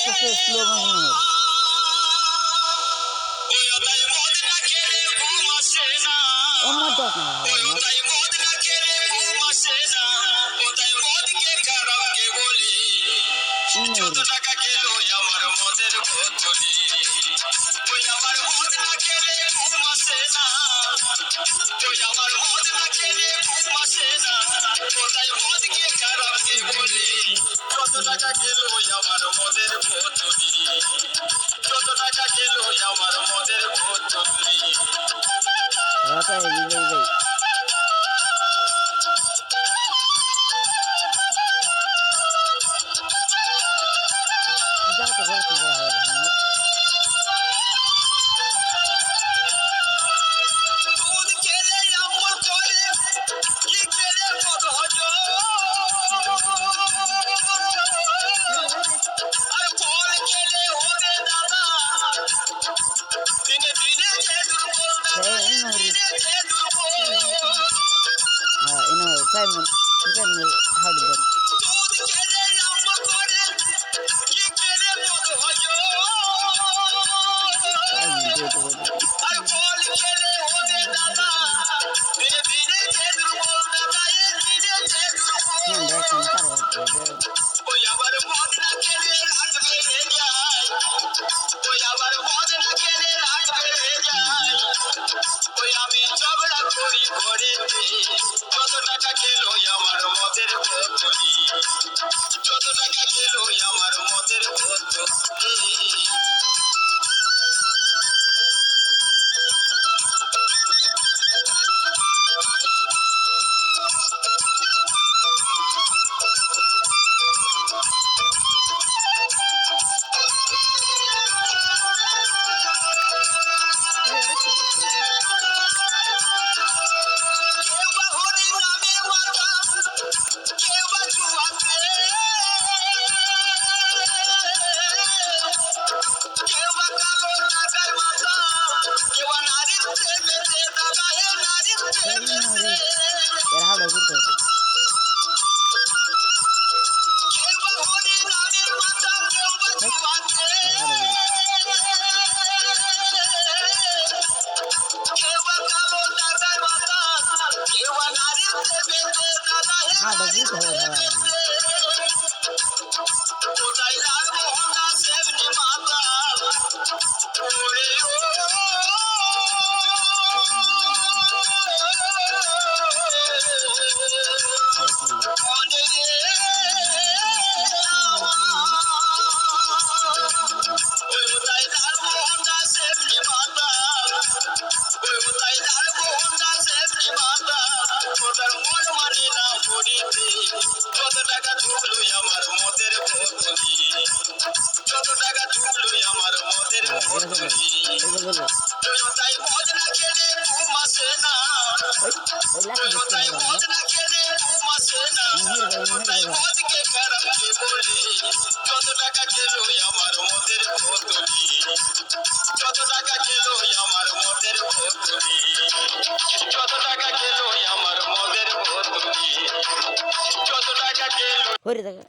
আস্তে slow motion আমার তো না যত টাকা গেল আমার মদের বোতলে ওই আমার মদ না খেলে ঘুম আসে না ওই আমার মদ না খেলে ঘুম আসে না কোথায় মদ কে খারাপ কে বলি যত টাকা গেল আমার মদের বোতলে যত টাকা গেল আমার মদের বোতলে রাতা এই যা তো বড় কি হবে Simon, how did that? যত টাকা গেল আমার মদের বোতলি যত টাকা গেল আমার মদের বোতলি যত টাকা ঢুকলো আমার মদের বোতলি যত টাকা ঢুকলো আমার মদের বোতলি তাই মদ না খেলে ঘুম আসে না তাই মদ না খেলে ঘুম আসে না তাই মদকে খারাপ কে বলে যত টাকা গেল আমার মদের বোতলি যত টাকা গেল আমার মদের বোতলি যত টাকা গেল আমার মদের বোতলি যত টাকা গেল হরে দেখা